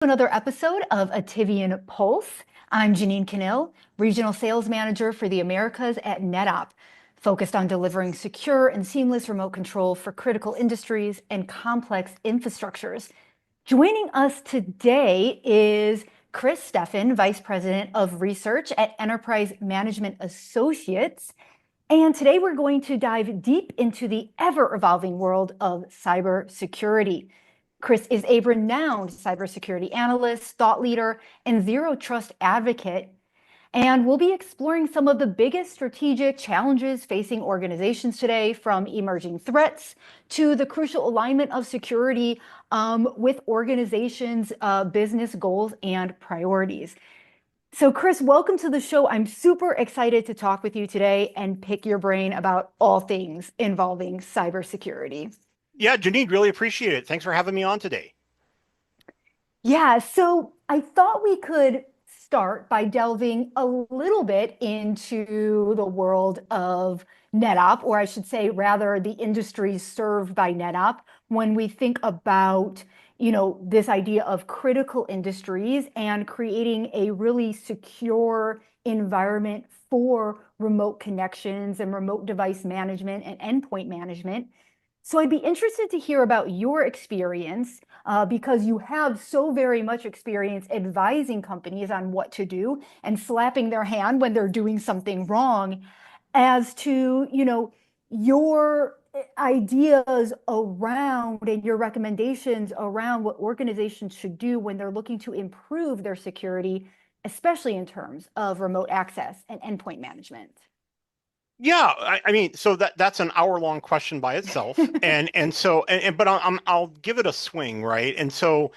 Another episode of Ativian Pulse. I'm Janine Canill, Regional Sales Manager for the Americas at NetApp, focused on delivering secure and seamless remote control for critical industries and complex infrastructures. Joining us today is Chris Steffen, Vice President of Research at Enterprise Management Associates. And today we're going to dive deep into the ever-evolving world of cybersecurity. Chris is a renowned cybersecurity analyst, thought leader, and zero trust advocate. And we'll be exploring some of the biggest strategic challenges facing organizations today, from emerging threats to the crucial alignment of security with organizations' business goals and priorities. So Chris, welcome to the show. I'm super excited to talk with you today and pick your brain about all things involving cybersecurity. Yeah, Janine, really appreciate it. Thanks for having me on today. Yeah, so I thought we could start by delving a little bit into the world of NetApp, or I should say, rather, the industries served by NetApp, when we think about, this idea of critical industries and creating a really secure environment for remote connections and remote device management and endpoint management. So I'd be interested to hear about your experience because you have so very much experience advising companies on what to do and slapping their hand when they're doing something wrong, as to, your ideas around and your recommendations around what organizations should do when they're looking to improve their security, especially in terms of remote access and endpoint management. Yeah, I mean, so that's an hour-long question by itself, but I'll give it a swing, right? And so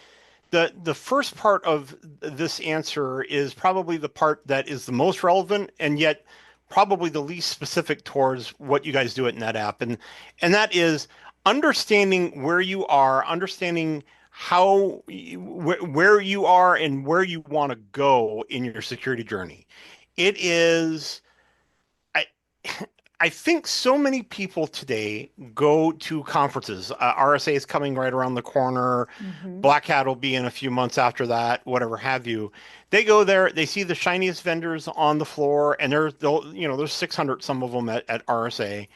the first part of this answer is probably the part that is the most relevant, and yet probably the least specific towards what you guys do at NetApp, and that is understanding where you are, understanding where you are and where you want to go in your security journey. It is. I I think so many people today go to conferences. RSA is coming right around the corner. Mhm. Black Hat will be in a few months after that, whatever have you. They go there, they see the shiniest vendors on the floor, and there's 600 some of them at RSA.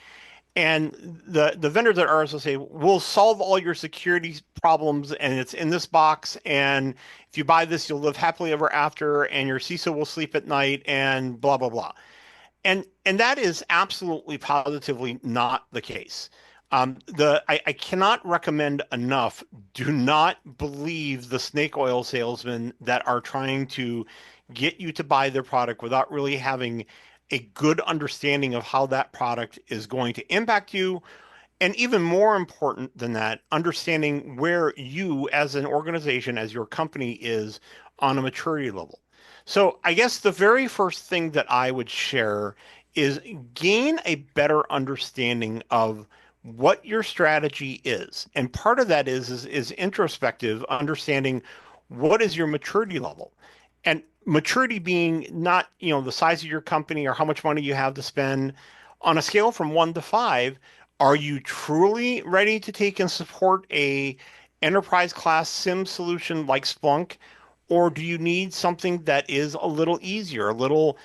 And the vendors at RSA say, we'll solve all your security problems, and it's in this box. And if you buy this, you'll live happily ever after, and your CISO will sleep at night, and blah, blah, blah. And that is absolutely positively not the case. I cannot recommend enough. Do not believe the snake oil salesmen that are trying to get you to buy their product without really having a good understanding of how that product is going to impact you. And even more important than that, understanding where you as an organization, as your company is on a maturity level. So I guess the very first thing that I would share is gain a better understanding of what your strategy is. And part of that is introspective, understanding what is your maturity level. And maturity being not, the size of your company or how much money you have to spend. On a scale from 1 to 5, are you truly ready to take and support a enterprise class SIM solution like Splunk? Or do you need something that is a little easier, a little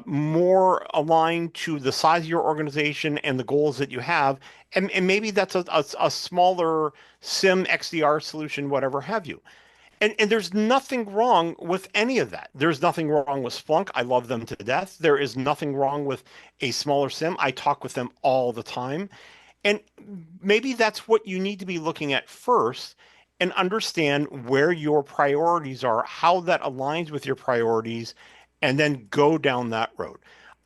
more aligned to the size of your organization and the goals that you have? And maybe that's a smaller SIM XDR solution, whatever have you. And there's nothing wrong with any of that. There's nothing wrong with Splunk. I love them to death. There is nothing wrong with a smaller SIM. I talk with them all the time. And maybe that's what you need to be looking at first and understand where your priorities are, how that aligns with your priorities, and then go down that road.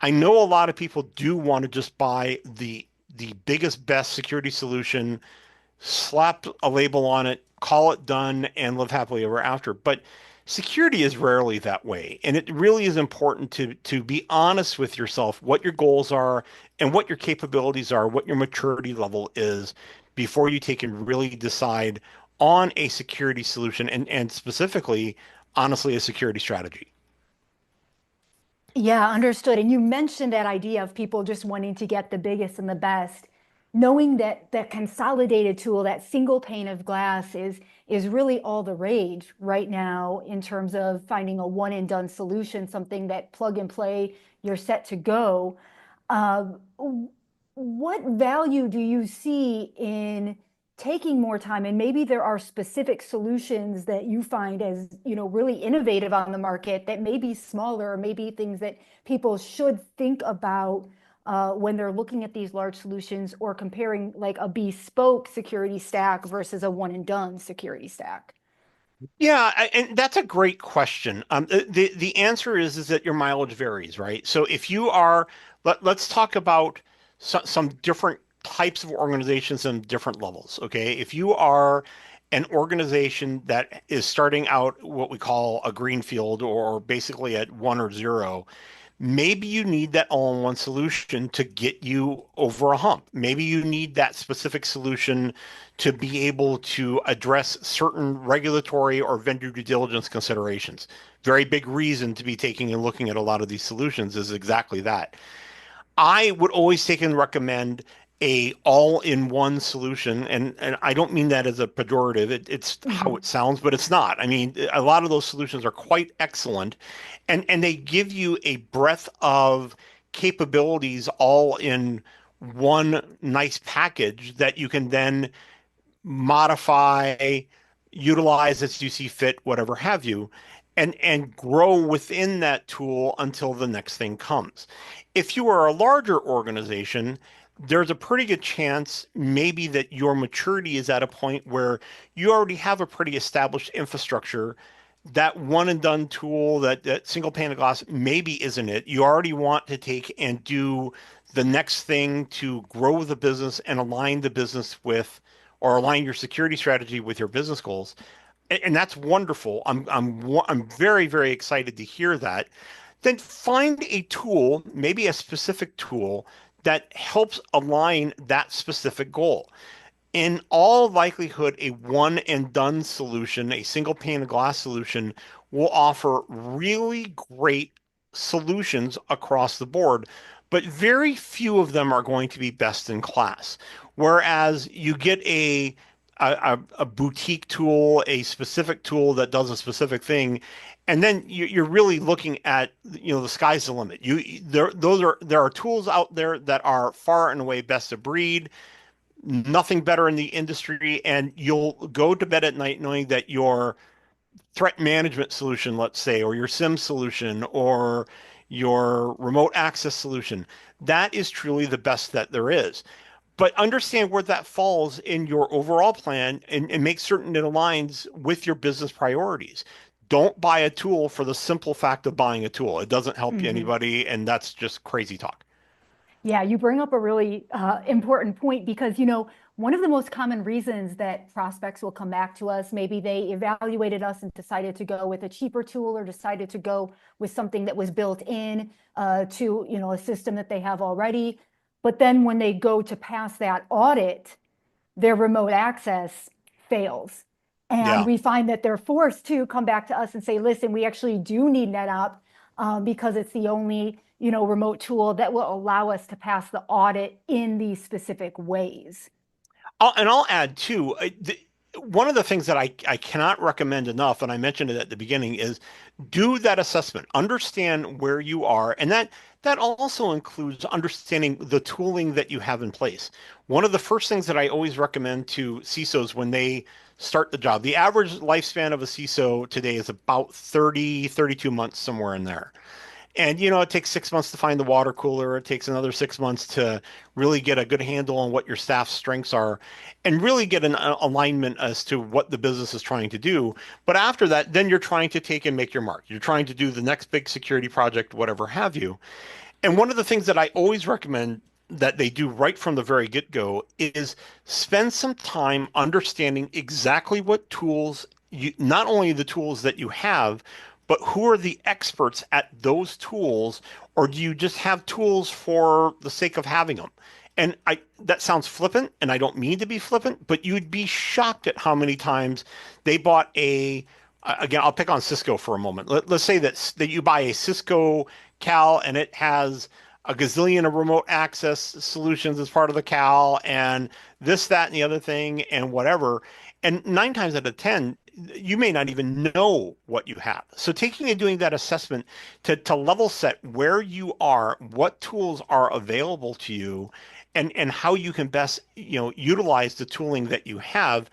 I know a lot of people do want to just buy the biggest, best security solution, slap a label on it, call it done, and live happily ever after. But security is rarely that way. And it really is important to be honest with yourself, what your goals are and what your capabilities are, what your maturity level is before you take and really decide on a security solution and specifically, honestly, a security strategy. Yeah, understood. And you mentioned that idea of people just wanting to get the biggest and the best. knowing that that consolidated tool, that single pane of glass is really all the rage right now in terms of finding a one and done solution, something that plug and play, you're set to go. Uh, what value do you see in taking more time? And maybe there are specific solutions that you find as, really innovative on the market that may be smaller, or maybe things that people should think about when they're looking at these large solutions or comparing like a bespoke security stack versus a one and done security stack. Yeah, and that's a great question. The answer is that your mileage varies, right? So if you are, let's talk about some different types of organizations and different levels. Okay, if you are an organization that is starting out what we call a greenfield or basically at one or zero, maybe you need that all-in-one solution to get you over a hump. Maybe you need that specific solution to be able to address certain regulatory or vendor due diligence considerations. Very big reason to be taking and looking at a lot of these solutions is exactly that. I would always take and recommend a all-in-one solution, and I don't mean that as a pejorative. It's how Mhm. it sounds, but it's not. I mean, a lot of those solutions are quite excellent, and they give you a breadth of capabilities all in one nice package that you can then modify, utilize as you see fit, whatever have you, and grow within that tool until the next thing comes. If you are a larger organization, there's a pretty good chance maybe that your maturity is at a point where you already have a pretty established infrastructure. That one and done tool, that single pane of glass, maybe isn't it. You already want to take and do the next thing to grow the business and align the business with, or align your security strategy with your business goals. And that's wonderful. I'm very, very excited to hear that. Then find a tool, maybe a specific tool that helps align that specific goal. In all likelihood, a one and done solution, a single pane of glass solution, will offer really great solutions across the board, but very few of them are going to be best in class. Whereas you get a boutique tool, a specific tool that does a specific thing, and then you're really looking at, the sky's the limit. There are tools out there that are far and away best of breed, nothing better in the industry, and you'll go to bed at night knowing that your threat management solution, let's say, or your SIM solution, or your remote access solution, that is truly the best that there is. But understand where that falls in your overall plan, and make certain it aligns with your business priorities. Don't buy a tool for the simple fact of buying a tool. It doesn't help you Mhm. anybody, and that's just crazy talk. Yeah, you bring up a really important point because, one of the most common reasons that prospects will come back to us, maybe they evaluated us and decided to go with a cheaper tool or decided to go with something that was built in to, a system that they have already. But then when they go to pass that audit, their remote access fails. And Yeah. we find that they're forced to come back to us and say, listen, we actually do need NetOp because it's the only, remote tool that will allow us to pass the audit in these specific ways. And I'll add too, one of the things that I cannot recommend enough, and I mentioned it at the beginning, is do that assessment. Understand where you are, and that also includes understanding the tooling that you have in place. One of the first things that I always recommend to CISOs when they start the job, the average lifespan of a CISO today is about 30, 32 months, somewhere in there. And it takes 6 months to find the water cooler. It takes another 6 months to really get a good handle on what your staff's strengths are and really get an alignment as to what the business is trying to do. But after that, then you're trying to take and make your mark. You're trying to do the next big security project, whatever have you. And one of the things that I always recommend that they do right from the very get-go is spend some time understanding exactly what tools you, not only the tools that you have, but who are the experts at those tools, or do you just have tools for the sake of having them? And that sounds flippant, and I don't mean to be flippant, but you'd be shocked at how many times they bought again, I'll pick on Cisco for a moment. Let's say that you buy a Cisco Cal and it has a gazillion of remote access solutions as part of the CAL and this, that, and the other thing and whatever. And 9 times out of 10, you may not even know what you have. So taking and doing that assessment to level set where you are, what tools are available to you, and how you can best, utilize the tooling that you have.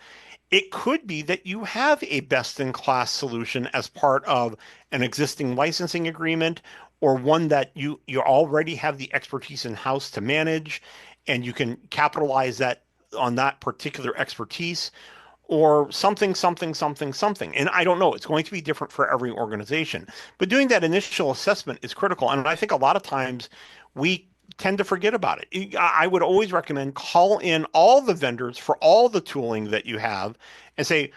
It could be that you have a best in class solution as part of an existing licensing agreement, or one that you already have the expertise in house to manage, and you can capitalize that on that particular expertise, or something. And I don't know, it's going to be different for every organization. But doing that initial assessment is critical. And I think a lot of times we tend to forget about it. I would always recommend call in all the vendors for all the tooling that you have and say,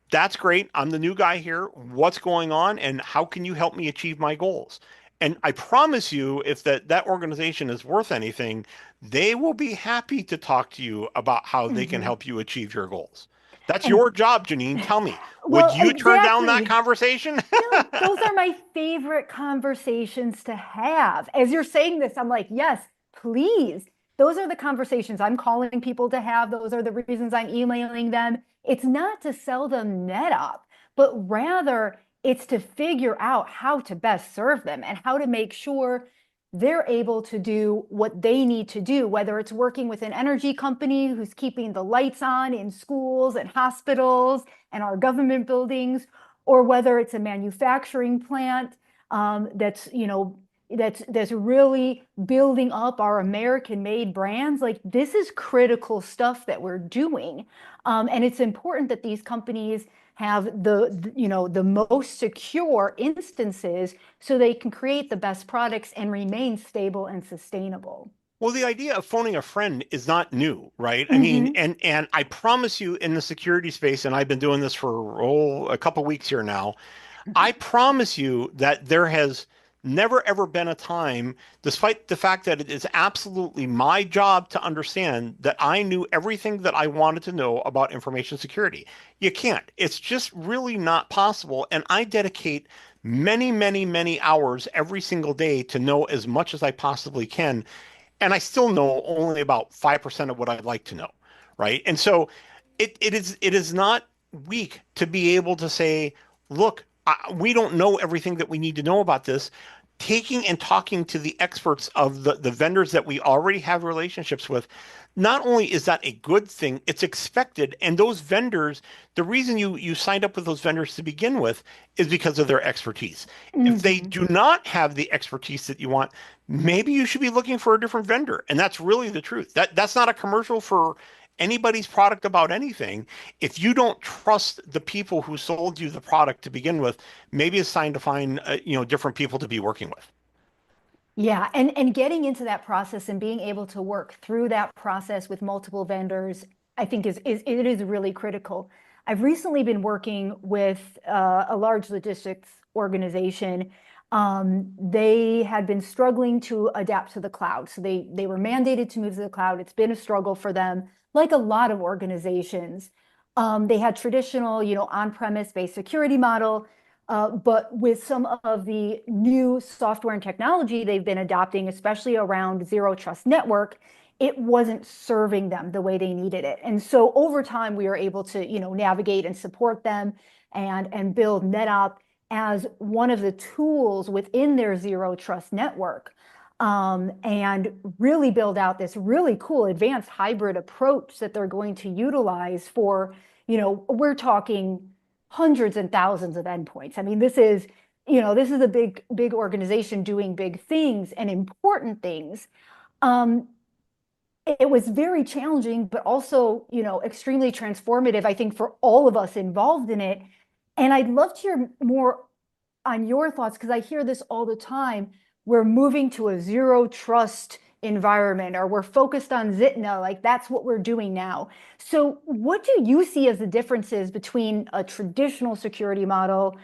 that's great. I'm the new guy here. What's going on and how can you help me achieve my goals? And I promise you, if that organization is worth anything, they will be happy to talk to you about how they can Mhm. help you achieve your goals. That's And your job, Janine. Tell me, would well, you turn down that exactly. conversation? No, those are my favorite conversations to have. As you're saying this, I'm like, yes, please. Those are the conversations I'm calling people to have. Those are the reasons I'm emailing them. It's not to sell them NetUp, but rather it's to figure out how to best serve them and how to make sure they're able to do what they need to do, whether it's working with an energy company who's keeping the lights on in schools and hospitals and our government buildings, or whether it's a manufacturing plant that's really building up our American-made brands. Like this is critical stuff that we're doing, and it's important that these companies have the most secure instances so they can create the best products and remain stable and sustainable. Well, the idea of phoning a friend is not new, right? I mean, Mm-hmm. and I promise you in the security space, and I've been doing this for a couple weeks here now, I promise you that there has never ever been a time, despite the fact that it is absolutely my job to understand, that I knew everything that I wanted to know about information security. You can't. It's just really not possible. And I dedicate many hours every single day to know as much as I possibly can. And I still know only about 5% of what I'd like to know, right? And so it is not weak to be able to say, look, we don't know everything that we need to know about this. Taking and talking to the experts of the vendors that we already have relationships with, not only is that a good thing, it's expected. And those vendors, the reason you signed up with those vendors to begin with is because of their expertise. If they Mm-hmm. do not have the expertise that you want, maybe you should be looking for a different vendor. And that's really the truth. That's not a commercial for anybody's product about anything. If you don't trust the people who sold you the product to begin with, maybe it's time to find different people to be working with. Yeah, and getting into that process and being able to work through that process with multiple vendors, I think is it is really critical. I've recently been working with a large logistics organization. They had been struggling to adapt to the cloud, so they were mandated to move to the cloud. It's been a struggle for them, like a lot of organizations. They had traditional, on-premise based security model. But with some of the new software and technology they've been adopting, especially around zero trust network, it wasn't serving them the way they needed it. And so over time, we were able to, navigate and support them and build NetOp as one of the tools within their zero trust network. And really build out this really cool advanced hybrid approach that they're going to utilize for, we're talking hundreds and thousands of endpoints. I mean, this is a big organization doing big things and important things. Um, it was very challenging, but also, extremely transformative, I think, for all of us involved in it. And I'd love to hear more on your thoughts, because I hear this all the time. We're moving to a zero trust environment, or we're focused on Zitna, like that's what we're doing now. So, what do you see as the differences between a traditional security model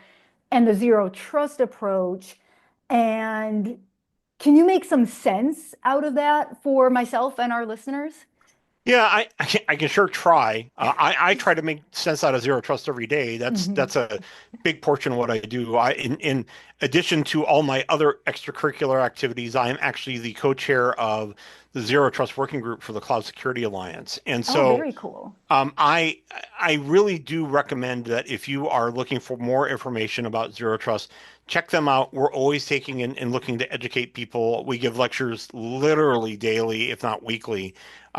and the zero trust approach? And can you make some sense out of that for myself and our listeners? Yeah, I can sure try. I try to make sense out of zero trust every day. Mhm. That's a big portion of what I do. In addition to all my other extracurricular activities, I am actually the co-chair of the Zero Trust Working Group for the Cloud Security Alliance. And Oh, so very cool. I really do recommend that if you are looking for more information about Zero Trust, check them out. We're always taking and looking to educate people. We give lectures literally daily, if not weekly.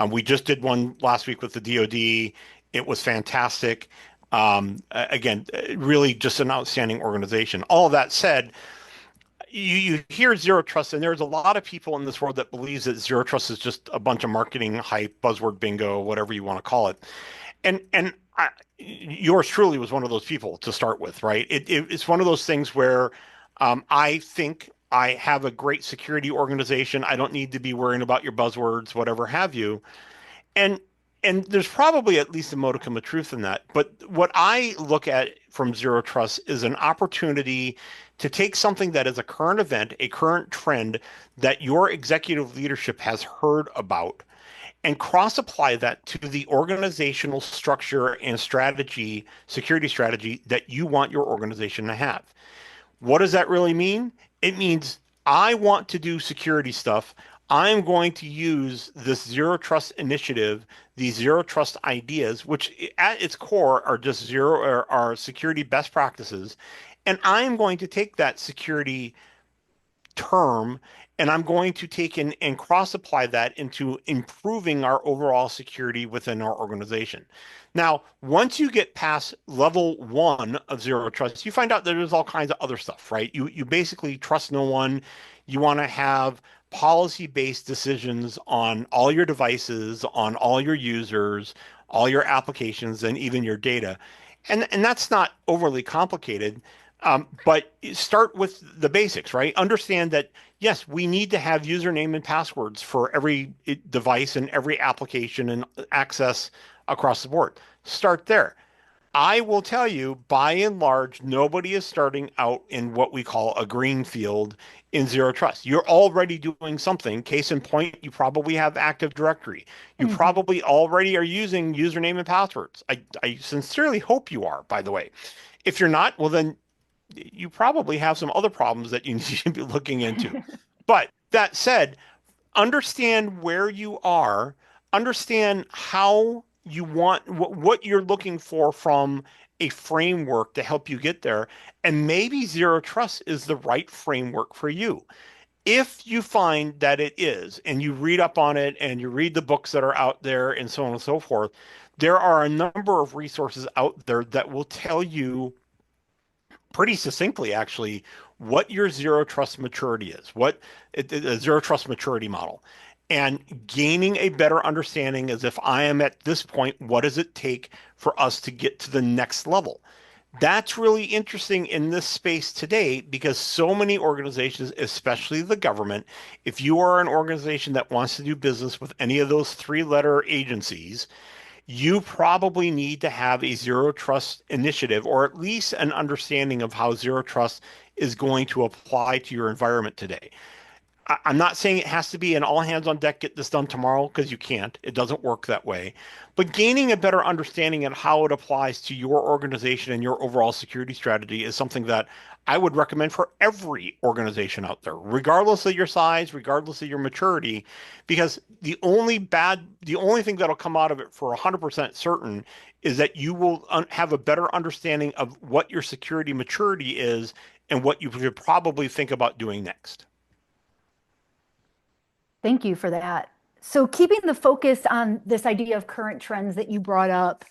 We just did one last week with the DoD. It was fantastic. Again, really just an outstanding organization. All of that said, you hear zero trust, and there's a lot of people in this world that believes that zero trust is just a bunch of marketing hype, buzzword bingo, whatever you want to call it. And yours truly was one of those people to start with, right? It's one of those things where I think I have a great security organization. I don't need to be worrying about your buzzwords, whatever have you. And and there's probably at least a modicum of truth in that. But what I look at from Zero Trust is an opportunity to take something that is a current event, a current trend that your executive leadership has heard about, and cross apply that to the organizational structure and strategy, security strategy that you want your organization to have. What does that really mean? It means I want to do security stuff. I'm going to use this zero trust initiative, these zero trust ideas, which at its core are just zero or are security best practices. And I'm going to take that security term, and I'm going to take and cross apply that into improving our overall security within our organization. Now, once you get past level one of zero trust, you find out that there's all kinds of other stuff, right? You basically trust no one. You want to have policy-based decisions on all your devices, on all your users, all your applications, and even your data. And that's not overly complicated. But start with the basics, right? Understand that, yes, we need to have username and passwords for every device and every application and access across the board. Start there. I will tell you, by and large, nobody is starting out in what we call a green field in zero trust. You're already doing something. Case in point, you probably have Active Directory. You Mhm. probably already are using username and passwords. I sincerely hope you are, by the way. If you're not, well, then you probably have some other problems that you need to be looking into. But that said, understand where you are, understand how you want what you're looking for from a framework to help you get there. And maybe zero trust is the right framework for you. If you find that it is, and you read up on it and you read the books that are out there and so on and so forth, there are a number of resources out there that will tell you pretty succinctly, actually, what your zero trust maturity is, what a zero trust maturity model, and gaining a better understanding as if I am at this point, what does it take for us to get to the next level? That's really interesting in this space today because so many organizations, especially the government, if you are an organization that wants to do business with any of those three-letter agencies, you probably need to have a zero trust initiative or at least an understanding of how zero trust is going to apply to your environment today. I'm not saying it has to be an all hands on deck, get this done tomorrow, because you can't. It doesn't work that way. But gaining a better understanding of how it applies to your organization and your overall security strategy is something that I would recommend for every organization out there, regardless of your size, regardless of your maturity, because the only thing that'll come out of it for 100% certain is that you will have a better understanding of what your security maturity is and what you should probably think about doing next. Thank you for that. So, keeping the focus on this idea of current trends that you brought up,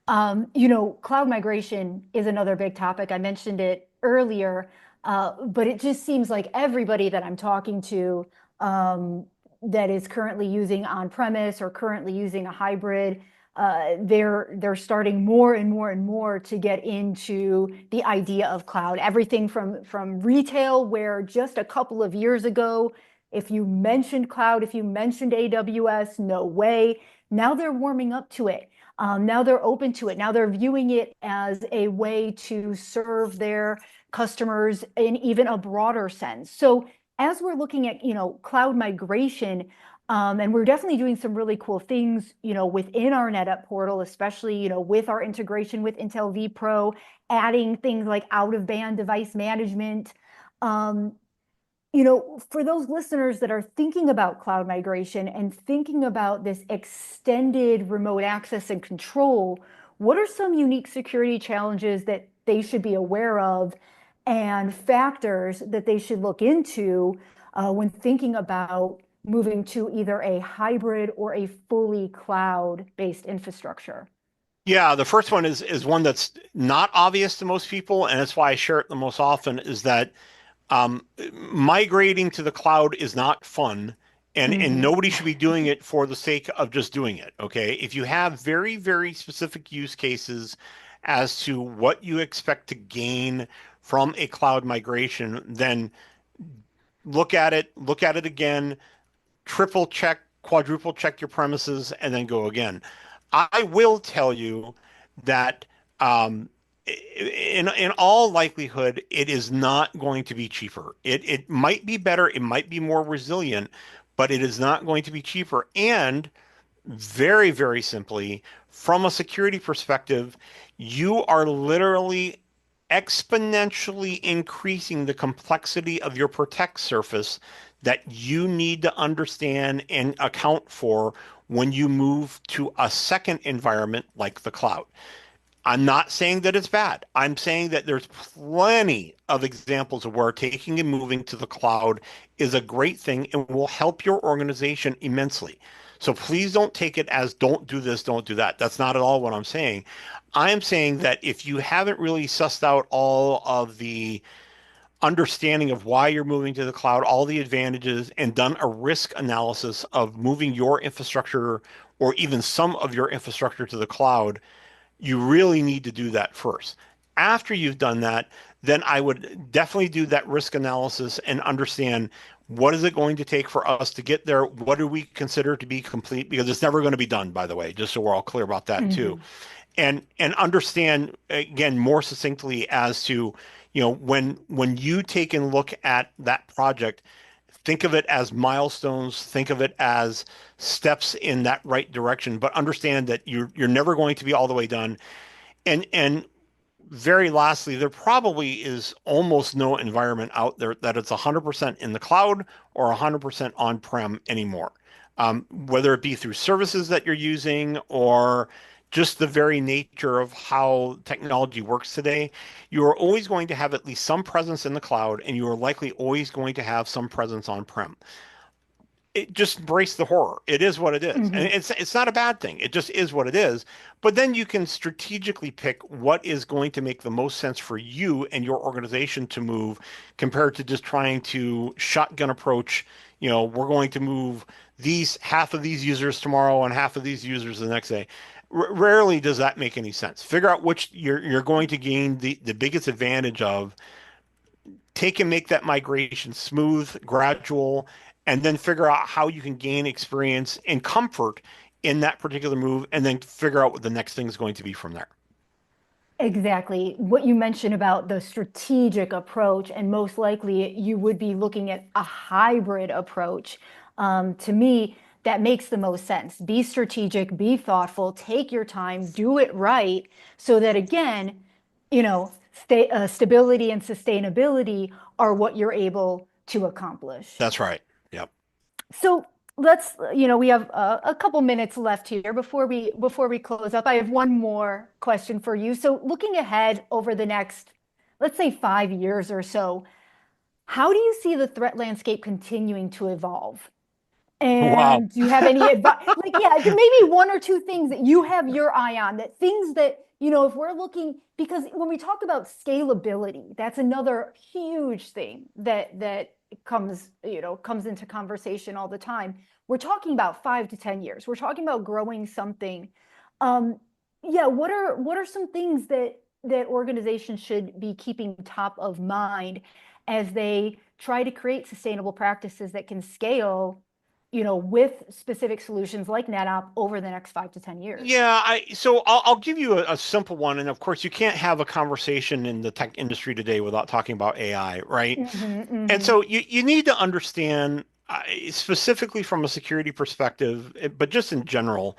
cloud migration is another big topic. I mentioned it earlier, but it just seems like everybody that I'm talking to that is currently using on-premise or currently using a hybrid, they're starting more and more and more to get into the idea of cloud. Everything from retail, where just a couple of years ago, if you mentioned cloud, if you mentioned AWS, no way. Now they're warming up to it. Now they're open to it. Now they're viewing it as a way to serve their customers in even a broader sense. So as we're looking at, cloud migration, And we're definitely doing some really cool things, within our NetApp portal, especially, with our integration with Intel vPro, adding things like out-of-band device management. Um, for those listeners that are thinking about cloud migration and thinking about this extended remote access and control, what are some unique security challenges that they should be aware of and factors that they should look into when thinking about moving to either a hybrid or a fully cloud-based infrastructure? Yeah, the first one is one that's not obvious to most people, and that's why I share it the most often, is that migrating to the cloud is not fun, and Mm-hmm. nobody should be doing it for the sake of just doing it. Okay, if you have very, very specific use cases as to what you expect to gain from a cloud migration, then look at it again, triple check, quadruple check your premises, and then go again. I will tell you that in all likelihood, it is not going to be cheaper. It might be better, it might be more resilient, but it is not going to be cheaper. And very, very simply, from a security perspective, you are literally exponentially increasing the complexity of your protect surface that you need to understand and account for when you move to a second environment like the cloud. I'm not saying that it's bad. I'm saying that there's plenty of examples of where taking and moving to the cloud is a great thing and will help your organization immensely. So please don't take it as don't do this, don't do that. That's not at all what I'm saying. I'm saying that if you haven't really sussed out all of the understanding of why you're moving to the cloud, all the advantages, and done a risk analysis of moving your infrastructure or even some of your infrastructure to the cloud, you really need to do that first. After you've done that, then I would definitely do that risk analysis and understand what is it going to take for us to get there? What do we consider to be complete? Because it's never going to be done, by the way, just so we're all clear about that too. Mm-hmm. And understand again more succinctly as to, when you take and look at that project, think of it as milestones, think of it as steps in that right direction, but understand that you're never going to be all the way done. And very lastly, there probably is almost no environment out there that it's 100% in the cloud or 100% on-prem anymore. Whether it be through services that you're using or just the very nature of how technology works today, you are always going to have at least some presence in the cloud, and you are likely always going to have some presence on-prem. It just embrace the horror. It is what it is. And Mm-hmm. it's not a bad thing. It just is what it is. But then you can strategically pick what is going to make the most sense for you and your organization to move compared to just trying to shotgun approach, we're going to move these half of these users tomorrow and half of these users the next day. Rarely does that make any sense. Figure out which you're going to gain the biggest advantage of, take and make that migration smooth, gradual, and then figure out how you can gain experience and comfort in that particular move, and then figure out what the next thing is going to be from there. Exactly. What you mentioned about the strategic approach, and most likely you would be looking at a hybrid approach. To me, that makes the most sense. Be strategic, be thoughtful, take your time, do it right, so that again, stability and sustainability are what you're able to accomplish. That's right. Yep. So we have a couple minutes left here before we close up. I have one more question for you. So looking ahead over the next, let's say 5 years or so, how do you see the threat landscape continuing to evolve? Wow. And do you have any advice? Like, yeah, maybe one or two things that you have your eye on, that things that, if we're looking, because when we talk about scalability, that's another huge thing that comes into conversation all the time. We're talking about 5 to 10 years. We're talking about growing something. Um, yeah, what are some things that organizations should be keeping top of mind as they try to create sustainable practices that can scale with specific solutions like NetApp over the next 5 to 10 years? Yeah, I'll give you a simple one, and of course you can't have a conversation in the tech industry today without talking about AI, right? Hmm. And Hmm. so you need to understand specifically from a security perspective, but just in general,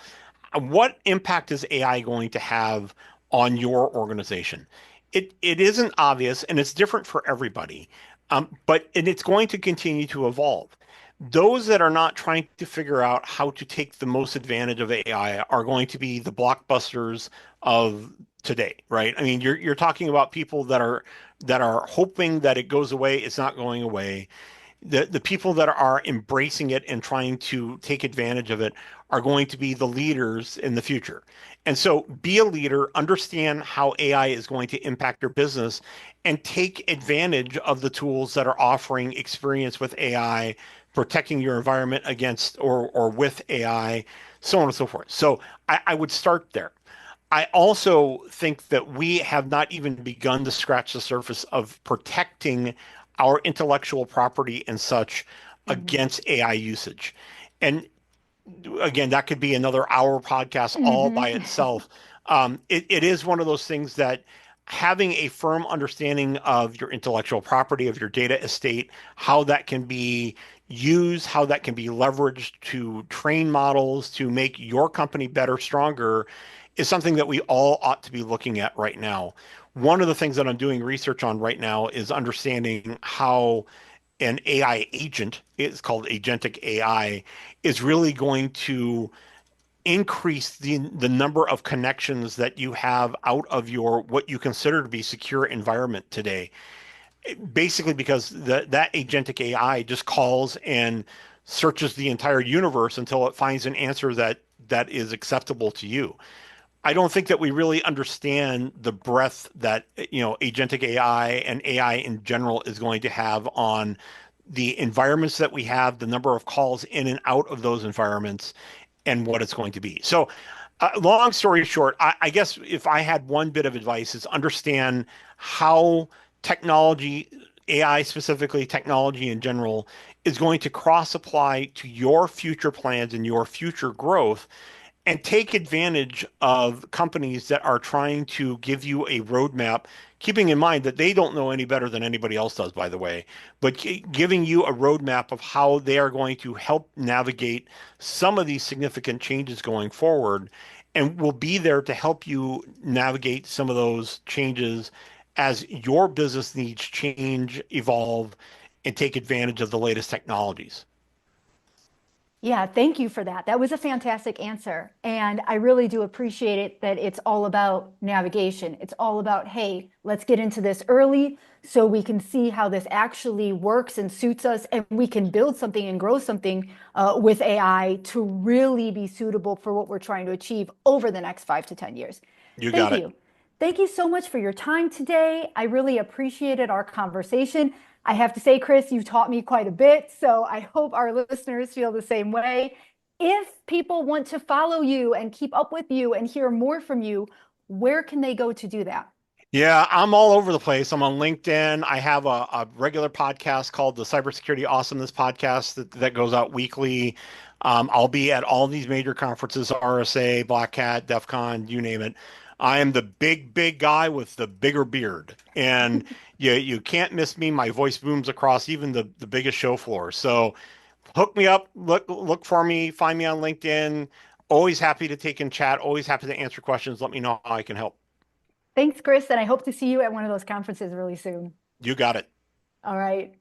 what impact is AI going to have on your organization? It isn't obvious and it's different for everybody, but and it's going to continue to evolve. Those that are not trying to figure out how to take the most advantage of AI are going to be the blockbusters of today, right? I mean, you're talking about people that are hoping that it goes away. It's not going away. The people that are embracing it and trying to take advantage of it are going to be the leaders in the future. And so be a leader, understand how AI is going to impact your business, and take advantage of the tools that are offering experience with AI, protecting your environment against or with AI, so on and so forth. So I would start there. I also think that we have not even begun to scratch the surface of protecting our intellectual property and such Hmm. against AI usage. And again, that could be another hour podcast all by Hmm. itself. It is one of those things that having a firm understanding of your intellectual property, of your data estate, how that can be used, how that can be leveraged to train models to make your company better, stronger, is something that we all ought to be looking at right now. One of the things that I'm doing research on right now is understanding how an AI agent, it's called agentic AI, is really going to increase the number of connections that you have out of your what you consider to be secure environment today. Basically, because that agentic AI just calls and searches the entire universe until it finds an answer that is acceptable to you. I don't think that we really understand the breadth that agentic AI and AI in general is going to have on the environments that we have, the number of calls in and out of those environments, and what it's going to be. So, long story short, I guess if I had one bit of advice is understand how technology, AI specifically, technology in general, is going to cross apply to your future plans and your future growth and take advantage of companies that are trying to give you a roadmap, keeping in mind that they don't know any better than anybody else does, by the way, but giving you a roadmap of how they are going to help navigate some of these significant changes going forward and will be there to help you navigate some of those changes as your business needs change, evolve, and take advantage of the latest technologies. Yeah, thank you for that. That was a fantastic answer. And I really do appreciate it that it's all about navigation. It's all about, hey, let's get into this early so we can see how this actually works and suits us, and we can build something and grow something with AI to really be suitable for what we're trying to achieve over the next 5 to 10 years. You Thank got it. you. Thank you so much for your time today. I really appreciated our conversation. I have to say, Chris, you taught me quite a bit, so I hope our listeners feel the same way. If people want to follow you and keep up with you and hear more from you, where can they go to do that? Yeah, I'm all over the place. I'm on LinkedIn. I have a regular podcast called the Cybersecurity Awesomeness Podcast that goes out weekly. I'll be at all these major conferences, RSA, Black Hat, DEF CON, you name it. I am the big guy with the bigger beard. And you can't miss me. My voice booms across even the biggest show floor. So hook me up, look for me, find me on LinkedIn. Always happy to take in chat, always happy to answer questions. Let me know how I can help. Thanks, Chris, and I hope to see you at one of those conferences really soon. You got it. All right.